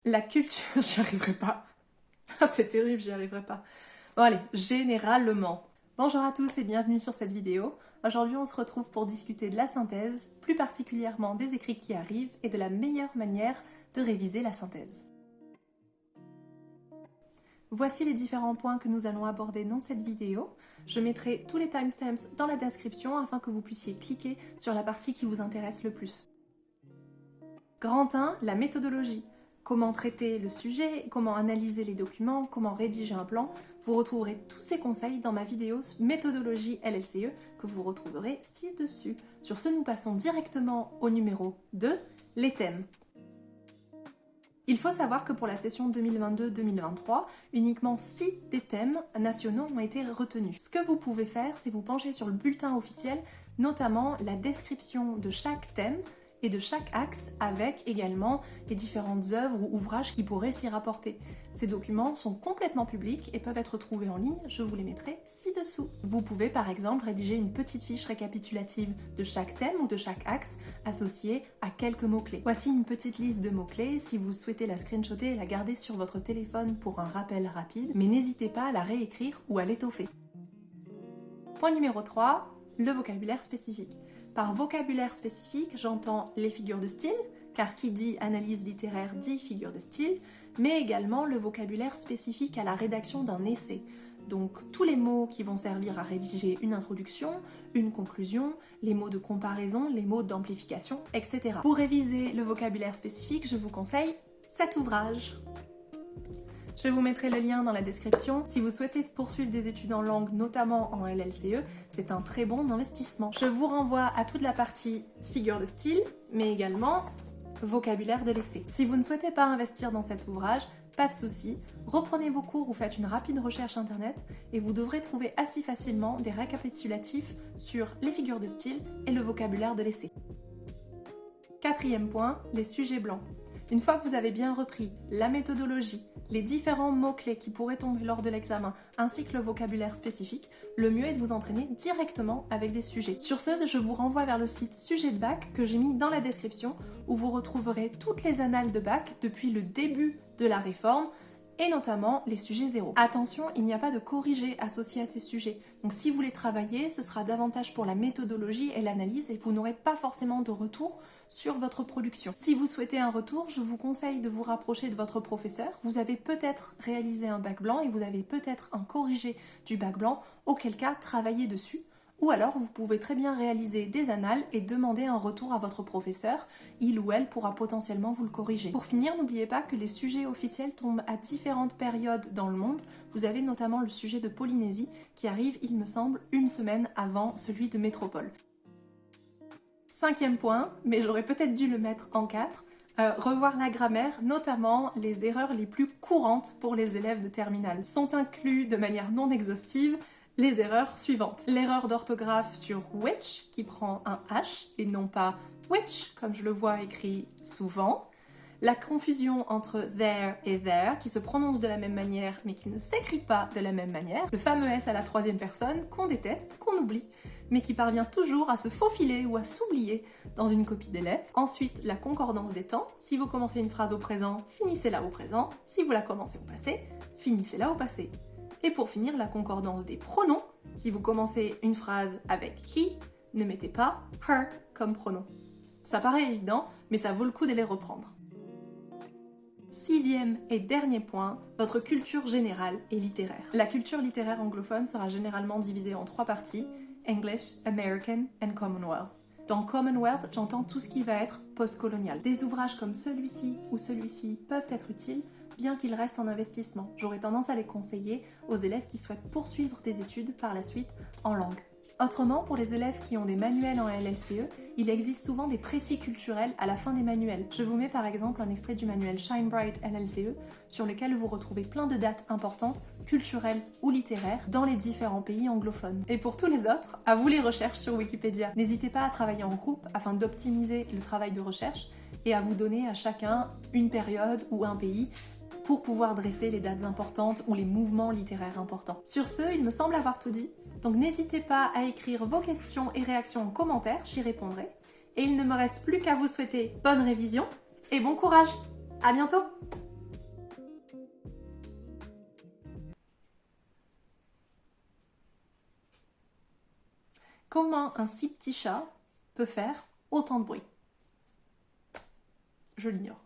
La culture, j'y arriverai pas. Ça, c'est terrible, j'y arriverai pas. Bon allez, généralement. Bonjour à tous et bienvenue sur cette vidéo. Aujourd'hui, on se retrouve pour discuter de la synthèse, plus particulièrement des écrits qui arrivent et de la meilleure manière de réviser la synthèse. Voici les différents points que nous allons aborder dans cette vidéo. Je mettrai tous les timestamps dans la description afin que vous puissiez cliquer sur la partie qui vous intéresse le plus. Grand 1, la méthodologie. Comment traiter le sujet, comment analyser les documents, comment rédiger un plan. Vous retrouverez tous ces conseils dans ma vidéo méthodologie LLCE que vous retrouverez ci-dessus. Sur ce, nous passons directement au numéro 2, les thèmes. Il faut savoir que pour la session 2022-2023, uniquement 6 des thèmes nationaux ont été retenus. Ce que vous pouvez faire, c'est vous pencher sur le bulletin officiel, notamment la description de chaque thème et de chaque axe avec également les différentes œuvres ou ouvrages qui pourraient s'y rapporter. Ces documents sont complètement publics et peuvent être trouvés en ligne, je vous les mettrai ci-dessous. Vous pouvez par exemple rédiger une petite fiche récapitulative de chaque thème ou de chaque axe associée à quelques mots-clés. Voici une petite liste de mots-clés, si vous souhaitez la screenshotter et la garder sur votre téléphone pour un rappel rapide, mais n'hésitez pas à la réécrire ou à l'étoffer. Point numéro 3, le vocabulaire spécifique. Par vocabulaire spécifique, j'entends les figures de style, car qui dit analyse littéraire dit figure de style, mais également le vocabulaire spécifique à la rédaction d'un essai. Donc tous les mots qui vont servir à rédiger une introduction, une conclusion, les mots de comparaison, les mots d'amplification, etc. Pour réviser le vocabulaire spécifique, je vous conseille cet ouvrage. Je vous mettrai le lien dans la description. Si vous souhaitez poursuivre des études en langue, notamment en LLCE, c'est un très bon investissement. Je vous renvoie à toute la partie figure de style, mais également vocabulaire de l'essai. Si vous ne souhaitez pas investir dans cet ouvrage, pas de souci, reprenez vos cours ou faites une rapide recherche internet et vous devrez trouver assez facilement des récapitulatifs sur les figures de style et le vocabulaire de l'essai. Quatrième point, les sujets blancs. Une fois que vous avez bien repris la méthodologie, les différents mots-clés qui pourraient tomber lors de l'examen, ainsi que le vocabulaire spécifique, le mieux est de vous entraîner directement avec des sujets. Sur ce, je vous renvoie vers le site Sujet de bac que j'ai mis dans la description, où vous retrouverez toutes les annales de bac depuis le début de la réforme, et notamment les sujets zéro. Attention, il n'y a pas de corrigé associé à ces sujets. Donc si vous les travaillez, ce sera davantage pour la méthodologie et l'analyse et vous n'aurez pas forcément de retour sur votre production. Si vous souhaitez un retour, je vous conseille de vous rapprocher de votre professeur. Vous avez peut-être réalisé un bac blanc et vous avez peut-être un corrigé du bac blanc, auquel cas travaillez dessus. Ou alors vous pouvez très bien réaliser des annales et demander un retour à votre professeur, il ou elle pourra potentiellement vous le corriger. Pour finir, n'oubliez pas que les sujets officiels tombent à différentes périodes dans le monde. Vous avez notamment le sujet de Polynésie qui arrive, il me semble, une semaine avant celui de Métropole. Cinquième point, mais j'aurais peut-être dû le mettre en 4, revoir la grammaire, notamment les erreurs les plus courantes pour les élèves de terminale. Sont inclus de manière non exhaustive les erreurs suivantes. L'erreur d'orthographe sur which, qui prend un H et non pas which, comme je le vois écrit souvent. La confusion entre there et there, qui se prononce de la même manière, mais qui ne s'écrit pas de la même manière. Le fameux S à la troisième personne, qu'on déteste, qu'on oublie, mais qui parvient toujours à se faufiler ou à s'oublier dans une copie d'élève. Ensuite, la concordance des temps. Si vous commencez une phrase au présent, finissez-la au présent. Si vous la commencez au passé, finissez-la au passé. Et pour finir, la concordance des pronoms. Si vous commencez une phrase avec he, ne mettez pas her comme pronom. Ça paraît évident, mais ça vaut le coup de les reprendre. Sixième et dernier point, votre culture générale et littéraire. La culture littéraire anglophone sera généralement divisée en 3 parties, English, American and Commonwealth. Dans Commonwealth, j'entends tout ce qui va être postcolonial. Des ouvrages comme celui-ci ou celui-ci peuvent être utiles, bien qu'ils restent en investissement. J'aurais tendance à les conseiller aux élèves qui souhaitent poursuivre des études par la suite en langue. Autrement, pour les élèves qui ont des manuels en LLCE, il existe souvent des précis culturels à la fin des manuels. Je vous mets par exemple un extrait du manuel Shine Bright LLCE, sur lequel vous retrouvez plein de dates importantes, culturelles ou littéraires, dans les différents pays anglophones. Et pour tous les autres, à vous les recherches sur Wikipédia. N'hésitez pas à travailler en groupe afin d'optimiser le travail de recherche et à vous donner à chacun une période ou un pays pour pouvoir dresser les dates importantes ou les mouvements littéraires importants. Sur ce, il me semble avoir tout dit, donc n'hésitez pas à écrire vos questions et réactions en commentaire, j'y répondrai. Et il ne me reste plus qu'à vous souhaiter bonne révision et bon courage. À bientôt! Comment un si petit chat peut faire autant de bruit? Je l'ignore.